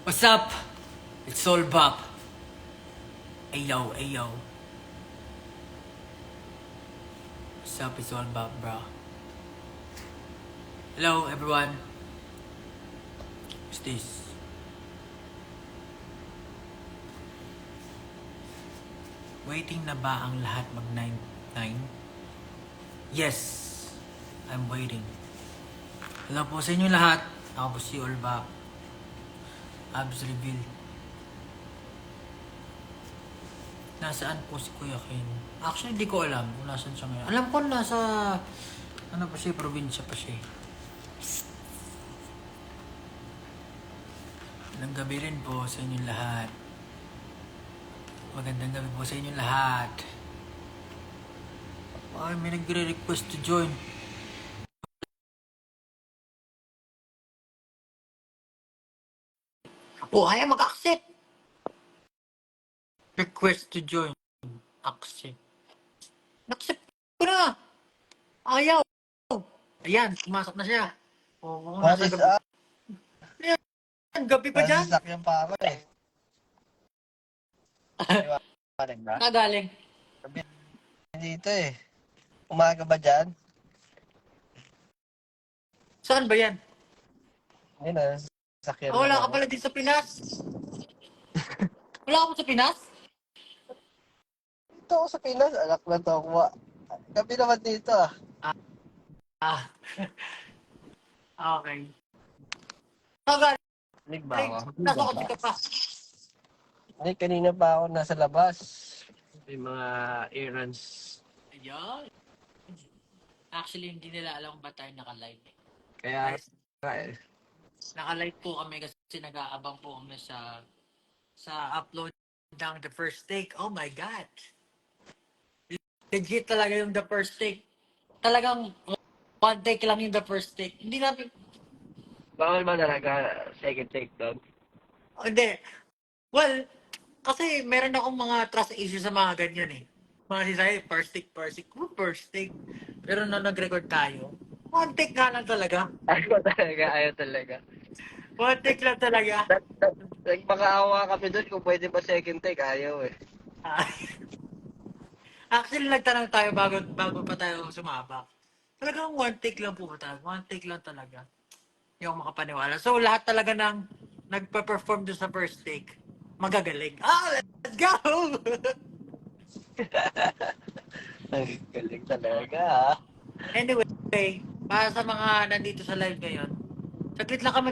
What's up? It's all Bob. Ayo, ayo. What's up? It's all Bob, bro. Hello, everyone. What's this? Waiting na ba ang lahat mag-9? Yes, I'm waiting. Hello po sa inyo lahat. Ako po si All Bob. Abs Reveal. Nasaan po si Kuya Ken? Actually, hindi ko alam kung nasaan siya ngayon. Alam ko nasa, ano pa siya, probinsya pa siya. Magandang gabi rin po sa inyo lahat. Magandang gabi po sa inyo lahat. Ay, may nagre-request to join. Oh, ayaw mag-accept. Request to join. Accept. Accept ko na. Ayaw. Ayan, pumasok na siya. Oo, What nasa is gabi. up? Ayan, gabi pa dyan. Nasasakyan pa ako eh. Iwanan ba? Nagaling. Gabi dito eh. Umaga ba dyan? Saan ba yan? Ayun na, nasasakyan Oh, lang wala ka ako. pala din sa Pinas. Wala ka pa sa Pinas? Dito ako sa Pinas, anak na to ako. Gabi naman dito ah. Ah. Okay. Nagaling. Nig ba ako? Nasa kotse ka pa. Hindi, kanina pa ako nasa labas. May mga errands. Ayan. Actually, hindi nila alam kung ba tayo naka-live. Kaya Guys, eh. naka-live po kami kasi nag-aabang po kami sa upload ng The First Take. Oh my God! Legit talaga yung The First Take. Talagang one take lang yung The First Take. Hindi namin, Bawal ba talaga second take doon? hindi. Well, kasi meron akong mga trust issues sa mga ganyan eh. Mga sinasabi, first take, first take. Pero nung nag-record tayo, one take nga lang talaga. Ayaw talaga. One take lang talaga. Nagmakaawa kami doon kung pwede ba second take, ayaw eh. Ah, Actually, nagtanong tayo bago pa tayo sumabak. Talagang one take lang po tayo. One take lang talaga. Hindi ako makapaniwala. So, lahat talaga ng nagpa-perform doon sa first take, magagaling. Let's go! Ay, galing talaga ah. Anyway, para sa mga nandito sa live ngayon, saglit lang kami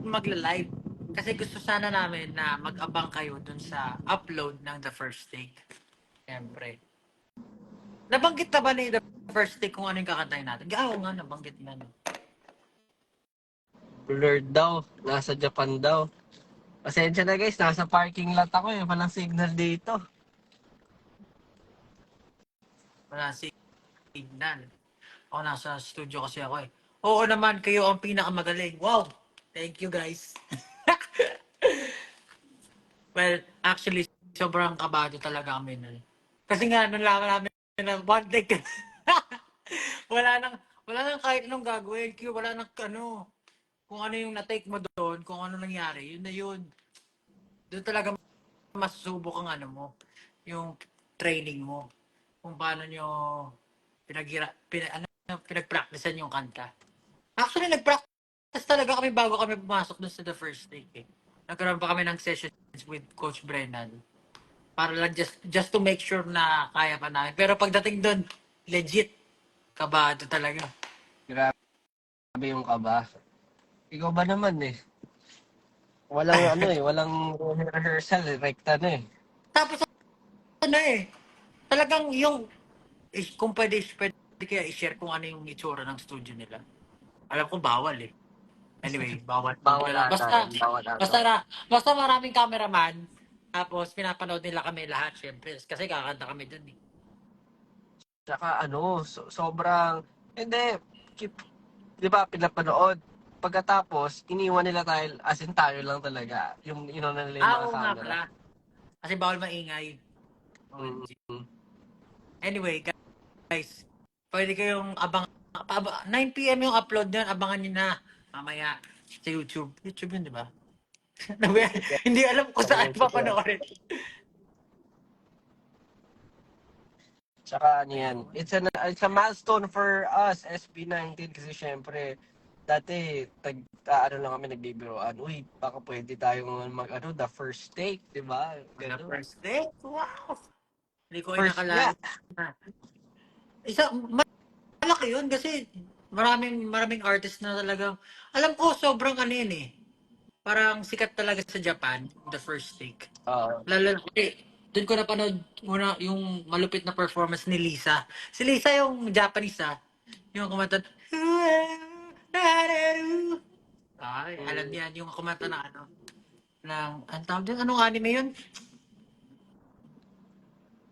magla-live. Kasi gusto sana namin na mag-abang kayo dun sa upload ng The First Take. Siyempre. Nabanggit na ba ni The First Take kung ano yung kakantahin natin? Oo nga, nabanggit na. No? Blurred daw. Nasa Japan daw. Pasensya na guys, nasa parking lot ako eh. Walang signal dito. Wala signal. Ako nasa studio kasi ako eh. Oo naman, kayo ang pinakamagaling. Wow! Thank you guys. Well, actually, sobrang kabado talaga kami nun. Kasi nga, nalaman namin na one take. wala nang kahit anong gagawin. Wala nang ano, kung ano yung na-take mo doon, kung ano nangyari, yun na yun. Doon talaga masusubok ang ano mo, yung training mo. Kung paano nyo pinag-practicean yung kanta. Actually, nag-practice talaga kami bago kami pumasok doon sa The First Take eh. Nagkaroon pa kami ng sessions with Coach Brennan. Para lang just to make sure na kaya pa namin. Pero pagdating doon, legit, kabado talaga. Grabe yung kaba. Ikaw ba naman eh? Walang ano eh, walang rehearsal eh. Rekta na eh. Tapos ano eh, talagang yung, kung pwede kaya i-share kung ano yung itsura ng studio nila. Alam ko bawal eh. Anyway, bawal. Bawal ata yun, bawal Basta, ata. basta maraming cameraman. Tapos pinapanood nila kami lahat, syempre. Kasi kakanta kami dun eh. Tsaka ano, sobrang Hindi, keep, di ba, pinapanood. Pagkatapos, iniwan nila tayo, as in tayo lang talaga. Yung inuna nila yung mga Oo nga camera. pala. Kasi bawal maingay. Mm. OMG. Anyway, guys, pwede kayong 9 p.m. yung upload niyan, abangan niyo na mamaya sa YouTube. YouTube yun, di ba? Hindi alam kung Sa saan YouTube yan. papanoorin. Tsaka ano yan, it's a milestone for us, SB19, kasi syempre, dati, ano lang kami nagbibiroan, uy, baka pwede tayong the first take, di ba? On the Ganun. first day, wow! Hindi ko First nga. inakalain na. Malaki yun kasi maraming maraming artist na talagang, alam ko sobrang ano yun eh. Parang sikat talaga sa Japan, the first take. Oo. Lalo na, doon ko napanood muna yung malupit na performance ni Lisa. Si Lisa yung Japanese yung kumanta, ay, alam Mm, niyan, yung kumanta na ang tawag din, anong anime yun?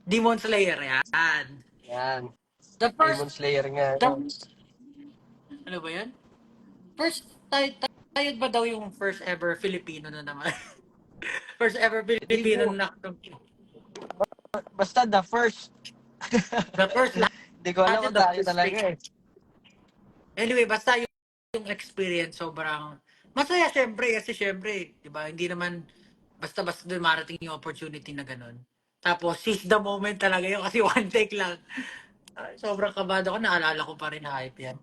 Demon Slayer, yan. yan. The first, Demon Slayer nga the, yan. ano ba yun? First, tayo ba daw yung first ever Filipino na naman? First ever Hindi Filipino ko, na basta the first. the first Hindi ko alam natin kung the tayo first talaga take. eh. Anyway, basta yung experience sobrang masaya syempre kasi syempre, 'di ba? Hindi naman basta-basta doon marating yung opportunity na ganun. Tapos seize the moment talaga yun kasi one take lang. Ay, sobrang kabado ko, naalala ko pa rin hype yan.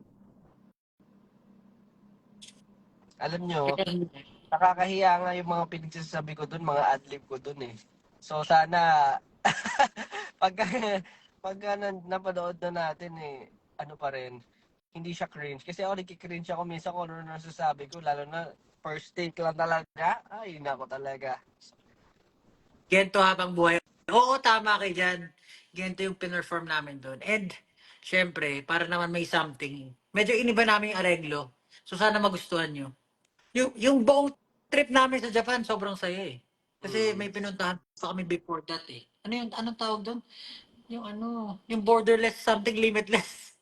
Alam nyo, Kaya, nakakahiya nga yung mga pinagsasabi ko dun, mga adlib ko dun eh. So sana, pagka, napanood na natin eh, ano pa rin, hindi siya cringe. Kasi ako nagki-cringe ako minsan kung ano nasasabi ko, lalo na first take lang talaga. Ay, nako talaga. Gento habang buhay. Oo, tama kay dyan. Gento yung pinerform namin doon. And, syempre, para naman may something. Medyo iniba namin yung areglo. So, sana magustuhan nyo. Yung buong trip namin sa Japan, sobrang saya eh. Kasi Mm. may pinuntahan pa kami before that eh. Anong tawag doon? Yung borderless, something limitless.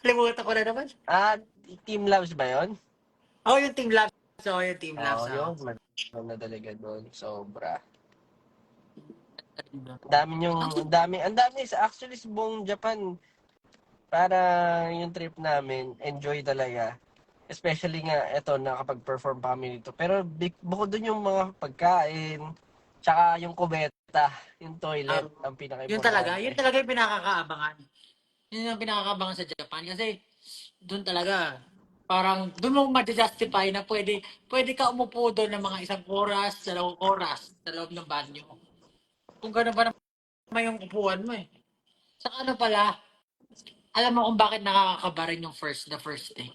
Kalimutan ko na naman. Ah, Team Loves ba yon? Oh, yung Team Labs. Oo, yung Team Oo, Labs. yung maganda talaga doon. Sobra. Ang Ang dami actually sa buong Japan. Para yung trip namin, enjoy talaga. Especially nga, eto, nakapag-perform pa kami dito. Pero bukod dun yung mga pagkain, tsaka yung kubeta, yung um, toilet, ang yun pinaka-importante. talaga yung pinakakaabangan. Yun yung pinakakabangan sa Japan kasi doon talaga doon mo ma-justify na pwede ka umupo doon ng mga 1 oras, 2 oras sa loob ng banyo. Kung gano'n ba naman yung upuan mo eh. Saka ano pala, alam mo kung bakit nakakakaba rin yung the first take.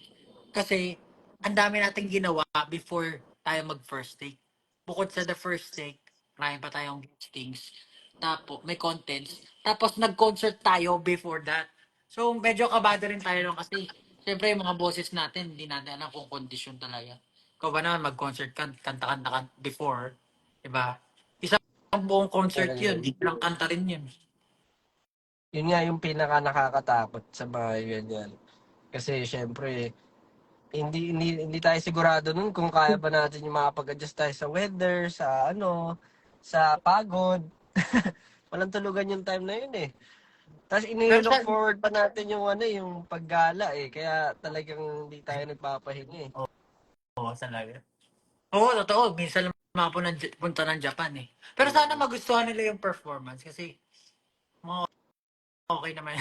Kasi ang dami nating ginawa before tayo mag first take. Bukod sa the first take, marami pa tayong things. Tapos may contents. Tapos nag-concert tayo before that. So medyo kabado rin tayo nun kasi syempre yung mga boses natin, hindi natin alam kung condition talaga. Ikaw ba naman mag-concert ka, kanta-kanta ka before, di ba? Isang buong concert yun, di lang kanta rin yun. Yun nga yung pinaka nakakatakot sa mga ganyan. Kasi syempre, hindi tayo sigurado nun kung kaya ba natin yung makapag-adjust tayo sa weather, sa sa pagod. Walang tulugan yung time na yun eh. Tapos Pero ini-look sa, forward pa natin yung yung paggala eh. Kaya talagang hindi tayo nagpapahinga eh. Oo, talaga. Oo, totoo. Minsan lang punta ng Japan eh. Pero sana Mm. magustuhan nila yung performance kasi mga okay naman.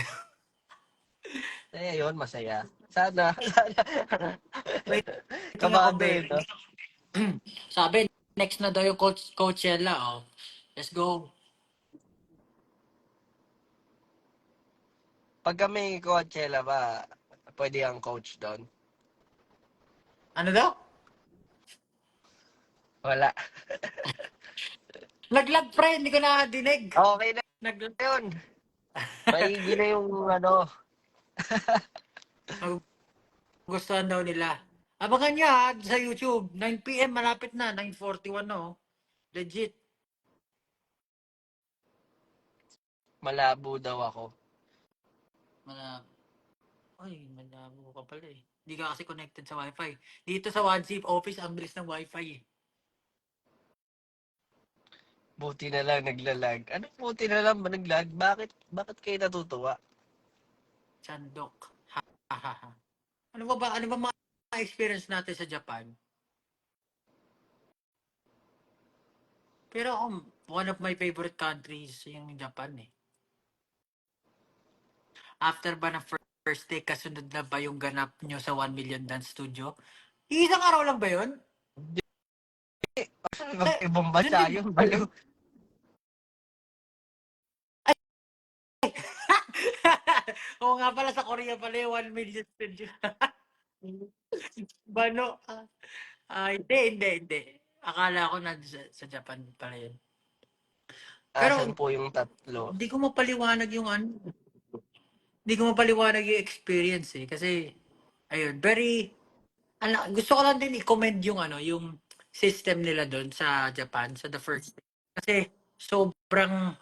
Kaya yun, masaya. Sana, sana. Waiting ako, Kabado eh, be. no? Sabi, next na daw yung Coachella, oh. Let's go. Pag kami Coachella ba, pwede ang coach doon? Ano daw? Wala. Laglag, pre. Hindi ko nakadinig. Okay na Naglag. yun. Maigi na yung Gustuhan daw nila. Abangan niya sa YouTube. 9 p.m. malapit na. 9:41 no. Legit. malabo daw ako. Malapit. Ay, malabo ka pala eh. Hindi ka kasi connected sa wifi. Dito sa OneZip office, ang bilis ng wifi eh. Buti na lang naglalag. Ano buti na lang ba naglag? Bakit kayo natutuwa? Chandok. Ha, ha, ha, ha. Ano ba mga experience natin sa Japan? Pero one of my favorite countries yung Japan eh. After ba ng first day, kasunod na ba yung ganap nyo sa 1 Million Dance Studio? Isang araw lang ba yun? Hindi. Actually, Sa, ibang dun bansa din yun. ba yun? Baliw. Oo nga pala, sa Korea pala yung 1 million studio. Bano? Hindi. Akala ko na sa Japan pala yun. Pero Asan po yung tatlo? hindi ko mapaliwanag yung ano. Hindi ko mapaliwanag yung experience eh. Kasi, ayun, gusto ko lang din i-commend yung yung system nila doon sa Japan, sa the first. Kasi, sobrang,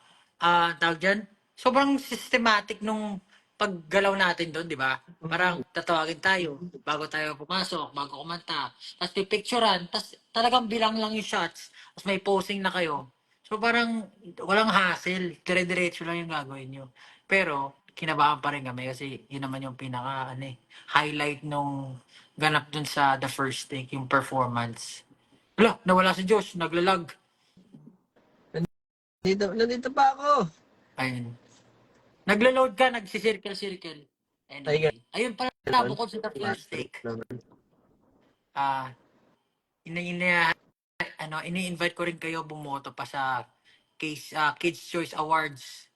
tawag dyan, sobrang systematic nung paggalaw natin doon, di ba? Parang tatawagin tayo bago tayo pumasok, bago kumanta. Tapos pipicturean, tapos talagang bilang lang yung shots. Tapos may posing na kayo. So parang walang hassle, dire-diretso lang yung gagawin nyo. Pero kinabahan pa rin kami kasi yun naman yung highlight nung ganap dun sa the first take, yung performance. Wala, nawala si Josh, naglalag. Nandito pa ako. Ayun. Naglo-load ka, nagsisircle-circle. Ay, Anyway. Ayun pala, ganun. bukod sa the first Patrick take. naman. Ah, ina, ina, ini-invite ko rin kayo bumoto pa sa Kids Choice Awards.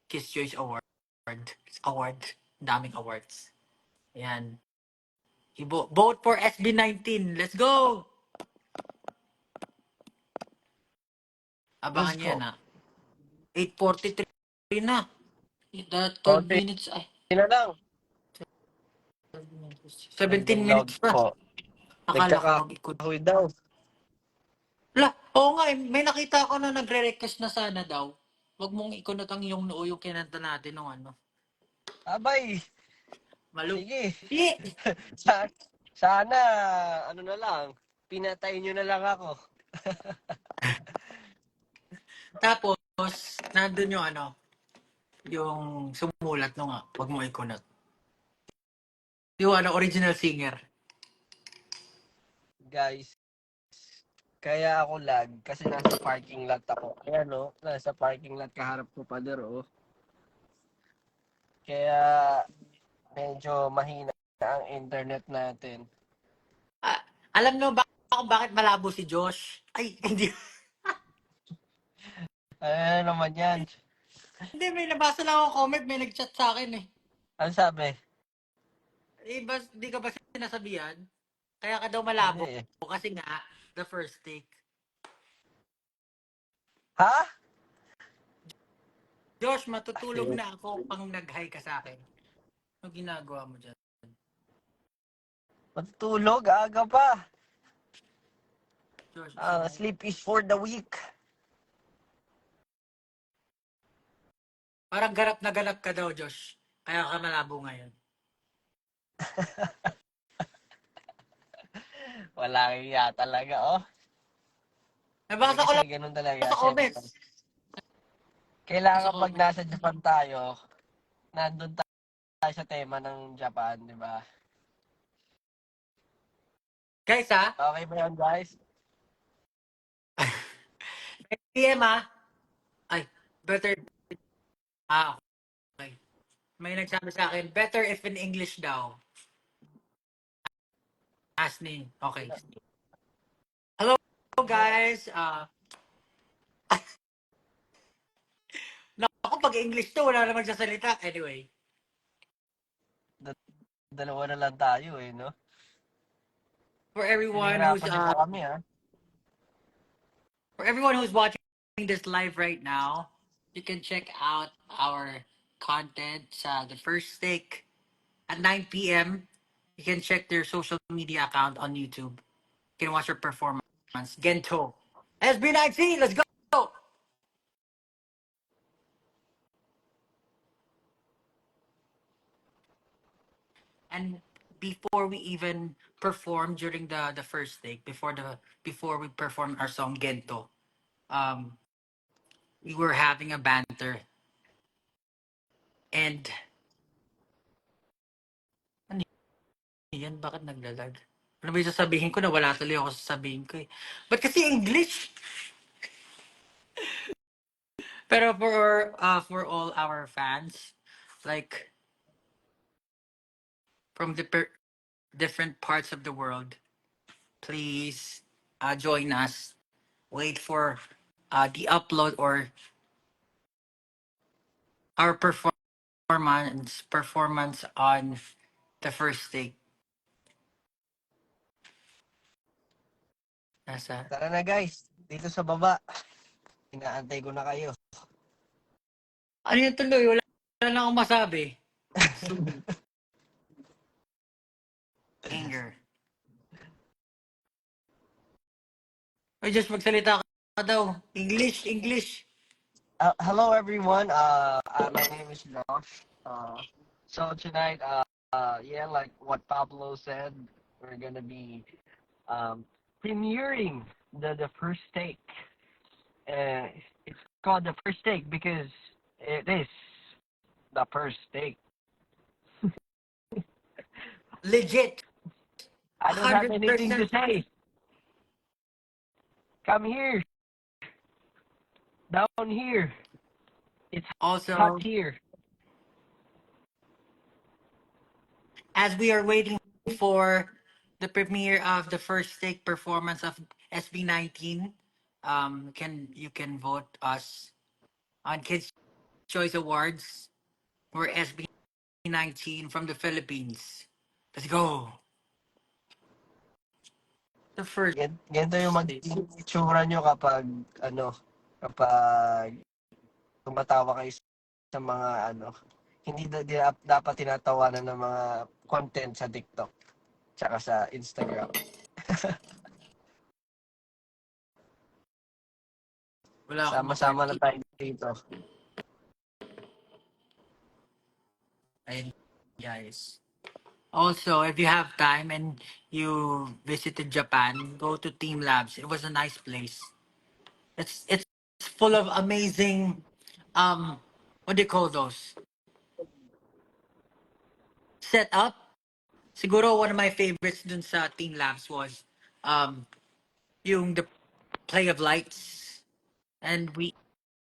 Kids Choice Award. Daming awards. Ayan. Vote for SB19. Let's go! Abangan Let's nyo go. yan 8:43 na. That 12 Konti minutes ay. na lang. 17 Nagla-log minutes pa. po. Akala ko mag-ikot. Nagkakahoy daw. Wala, oo nga eh. May nakita ako na nagre-request na sana daw. Wag mong ikunot ang iyong noo yung kinanta natin nung Abay, Malu. sige. Di! Sa, sana, ano na lang, pinatay nyo na lang ako. Tapos, nandun yung yung sumulat nung wag mo ikunot. Yung original singer. Guys, kaya ako lag kasi nasa parking lot ako. Kaya no, nasa parking lot kaharap ko pa oh. Kaya medyo mahina ang internet natin. Ah, alam nyo ba kung bakit malabo si Josh? Ay, hindi. Ano naman yan? Hindi, may nabasa lang akong comment. May nag-chat sa akin eh. Ano sabi? Di ka ba sinasabihan? Kaya ka daw Hindi malabo. eh. Kasi nga, the first take. Ha? Josh, matutulog Ayun. na ako pang nag-hi ka sa akin. Ano ginagawa mo dyan? Matutulog, aga pa. Josh, isa mo. Sleep is for the weak. Parang ganap na ganap ka daw, Josh. Kaya ka malabo ngayon. Wala kaya talaga, oh. Hindi Nabasa ko kasi lang ganun talaga. sa Siyempre. comments. Sa Kailangan pag comments. nasa Japan tayo, nandun tayo sa tema ng Japan, di ba? Guys, Okay ba yan, guys? PM Ay, better. Okay. May nagsabi sa akin, better if in English daw. Asni. Okay. Hello, guys. Naku, pag English to, wala na magsasalita. Anyway. Dalawa na lang tayo, eh, no? For everyone who's Pinahirapan niyo po kami, ha? For everyone who's watching this live right now, you can check out our content the first take at 9 p.m. You can check their social media account on YouTube. You can watch their performance. Gento. SB19, let's go! And before we even perform during the first take, before we perform our song Gento, um, we were having a banter. And ano yan? Bakit naglalag? Ano ba yung sasabihin ko na wala tuloy ako sasabihin ko eh. Ba't kasi English? Pero for all our fans, like from different parts of the world, please join us. Wait for the upload or our performance on the first take. Nasa, Tara na guys, dito sa baba. Inaantay ko na kayo. ano yung tuloy? Wala na akong masabi. Anger. Ay, just magsalita ka daw. English, English. Hello everyone. My name is Josh. So tonight, yeah, like what Pablo said, we're gonna be premiering the first take. It's called the first take because it is the first take. Legit. I don't have anything to 100%. say. Come here, down here. It's hot Also, here. as we are waiting for the premiere of the first take performance of SB19, you can vote us on Kids Choice Awards. We're SB19 from the Philippines. Let's go. The first Ganito yung take. magiging itsura nyo kapag tumatawa kayo sa mga hindi dapat tinatawanan ng mga content sa TikTok tsaka sa Instagram. Wala akong Sama-sama na ma-40. tayo dito. Ayun, guys. Also, if you have time and you visited Japan, go to Team Labs. It was a nice place. It's full of amazing what do you call those? Setup. Siguro one of my favorites dun sa Team Labs was um yung the play of lights, and we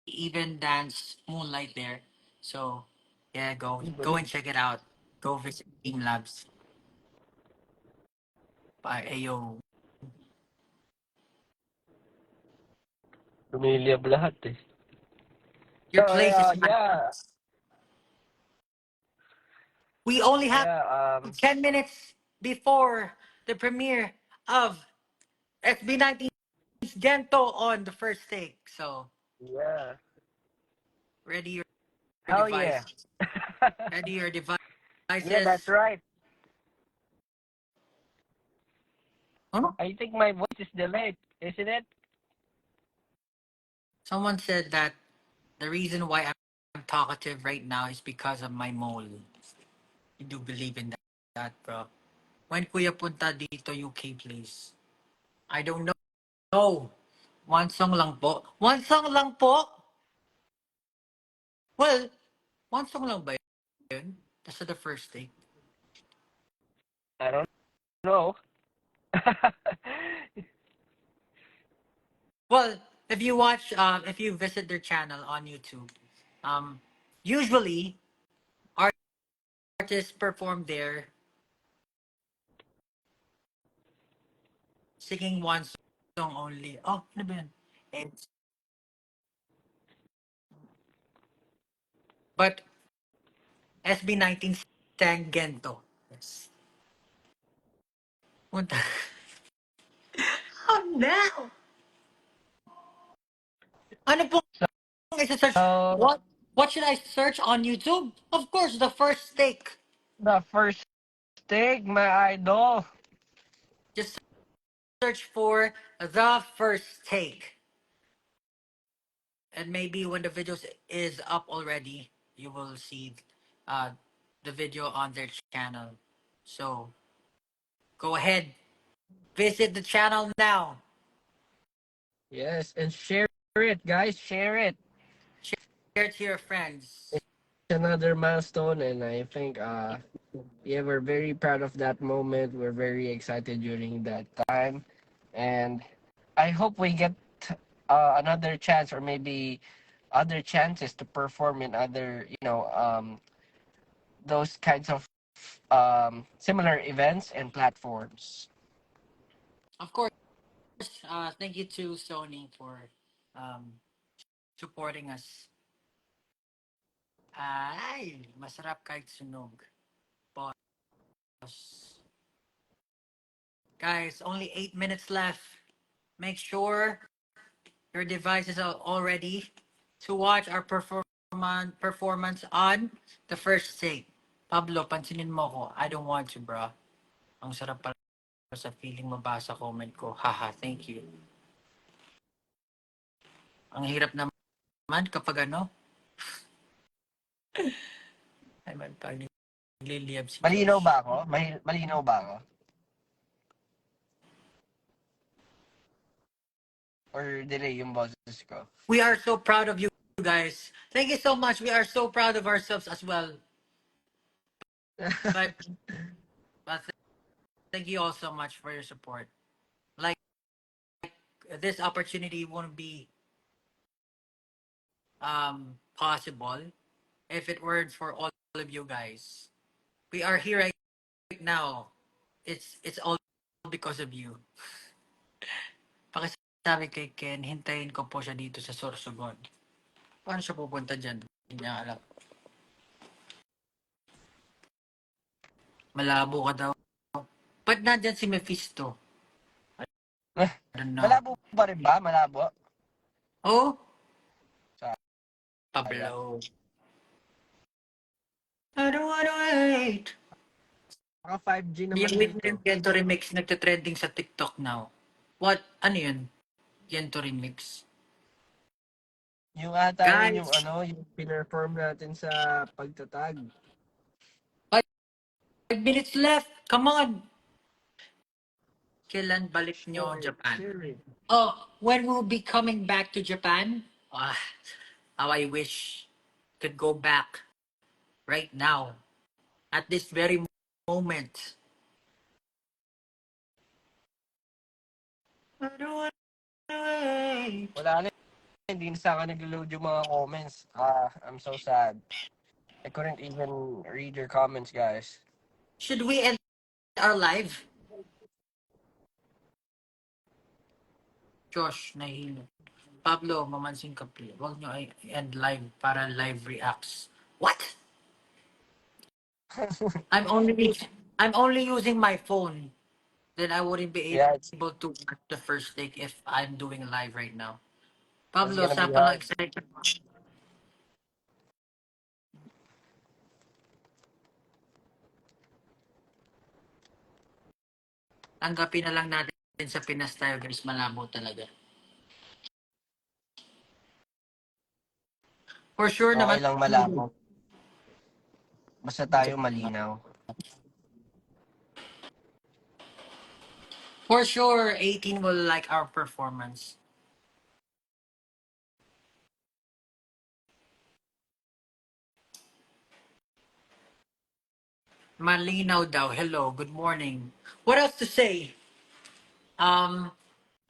even dance Moonlight there. So yeah, go and check it out. Go visit Team Labs by Ayo. Lumiliyab lahat eh. Your place is fine. Yeah. We only have Yeah, 10 minutes before the premiere of SB19's Gento on the first take. So yeah. ready your Hell device. yeah. Ready your Yeah, that's devices. right. Huh? I think my voice is delayed, isn't it? Someone said that the reason why I'm talkative right now is because of my mole. You do believe in that, bro? When kuya punta dito UK, please? I don't know. One song lang po. One song lang po? Well, one song lang ba yun? That's the first take. I don't know. Well, if you visit their channel on YouTube, um, usually artists perform there singing one song only. Oh, ano ba yun? It's, but SB19 sang Gento. Yes. What the? Oh, no! Ano pong isa-search? So, What should I search on YouTube? Of course, the first take. the first take, my idol. Just search for the first take. And maybe when the video is up already, you will see uh, the video on their channel. So go ahead, visit the channel now. Yes, and share it, guys. Share it. Share it to your friends. It's another milestone, and I think yeah, we're very proud of that moment. We're very excited during that time, and I hope we get another chance, or maybe other chances to perform in other, those kinds of similar events and platforms. Of course, thank you to Sony for um, supporting us. Ay, masarap kahit sunog. Boss. Guys, only 8 minutes left. Make sure your devices are all ready to watch our performance on the first take. Pablo, pansinin mo ko. I don't want to, bro. Ang sarap pala sa feeling mabasa comment ko. Haha, thank you. Ang hirap naman kapag ano, ay man pag nagliliyab si Malinaw Josh. ba ako? Malinaw ba ako? Or delay yung boses ko? We are so proud of you guys. Thank you so much. We are so proud of ourselves as well. But, but thank you all so much for your support. Like, this opportunity won't be possible if it weren't for all of you guys. We are here right now. It's all because of you. Pakisabi kay Ken, hintayin ko po siya dito sa Sorsogon. Paano siya pupunta dyan? Hindi niya alam. Malabo ka daw. Ba't nandyan si Mephisto? I don't know. Malabo pa rin ba? Malabo? Oh, Sayang. Pablo. I don't wanna wait. Mga 5G naman Yung win dito. yung Gento Remix nagte-trending sa TikTok now. What? Ano yun? Gento Remix. Yung ata yun yung Guys, yung pinerform natin sa pagtatag. 5 minutes left. Come on. Kailan balik nyo Share it, Japan? share it. Oh, when we'll be coming back to Japan? Ah, how I wish could go back right now at this very moment. I don't wanna wait. Wala na, hindi na sa akin nag-load yung mga comments. I'm so sad. I couldn't even read your comments, guys. Should we end our live? Josh, nahihilo. Pablo, mamansin ka please. Huwag nyo end live para live reacts. What? I'm only I'm only using my phone. Then I wouldn't be Yeah, able to watch the first take if I'm doing live right now. it's Pablo, gonna be saan pa lang hard. excited? Tanggapin na lang natin sa Pinas tayo guys, malabo talaga. For sure Okay naman, lang malabo. Basta tayo malinaw. for sure 18 will like our performance. Malinaw daw. Hello, good morning. What else to say?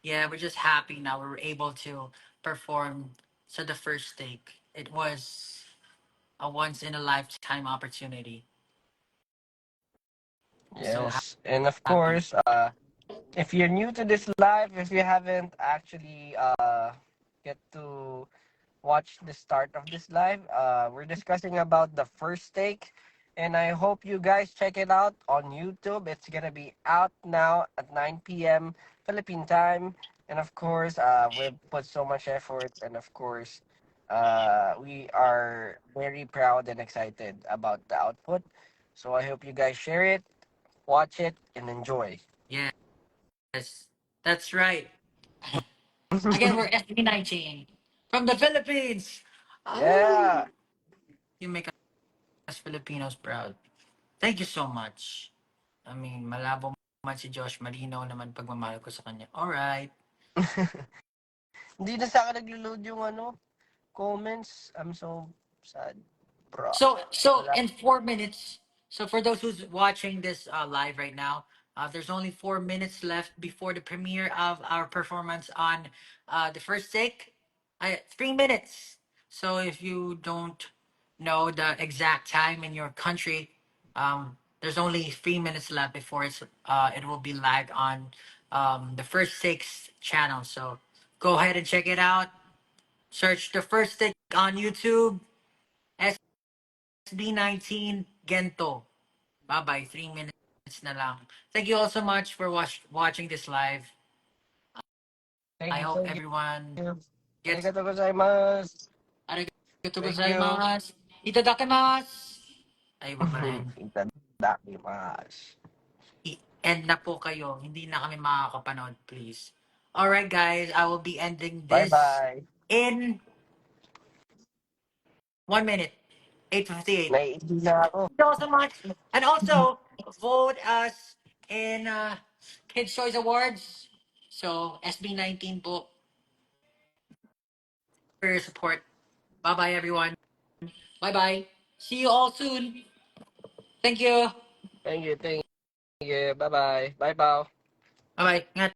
Yeah, we're just happy now we were able to perform to the first take. It was a once in a lifetime opportunity. So Yes. And of happy. course, if you're new to this live, if you haven't actually get to watch the start of this live, we're discussing about the first take, and I hope you guys check it out on YouTube. It's gonna be out now at 9 p.m. Philippine time, and of course, we've put so much effort, and of course, we are very proud and excited about the output. So I hope you guys share it, watch it, and enjoy. Yes, that's right. Again, we're SB19 from the Philippines. Oh, Yeah. you make us Filipinos proud. Thank you so much. I mean, malabo man si Josh, malinaw naman pagmamahal ko sa kanya. Alright. Hindi na sa akin naglo-load yung comments. I'm so sad, bro. So Wala. in 4 minutes. So for those who's watching this live right now, there's only 4 minutes left before the premiere of our performance on the first take. 3 minutes. So if you don't know the exact time in your country, there's only 3 minutes left before it will be live on the first takes channel. So go ahead and check it out. Search the first take on YouTube. SB19 Gento. Bye-bye. 3 minutes na lang. Thank you all so much for watching this live. Thank I you, hope thank everyone you. gets Arigatou gozaimasu. arigato Thank you. gozaimasu. Itadakimasu. Ay, wag mo na end. Itadakimasu. End na po kayo. Hindi na kami makakapanood, please. Alright, guys. I will be ending this Bye-bye. in 1 minute. 8:58. Naiinig na ako. Thank you all so much. And also, vote us in Kids' Choice Awards. So, SB19 po for your support. Bye-bye, everyone. Bye-bye. See you all soon. Thank you. Thank you, thank you. Bye-bye. Bye, Pao. Bye-bye. Ingat.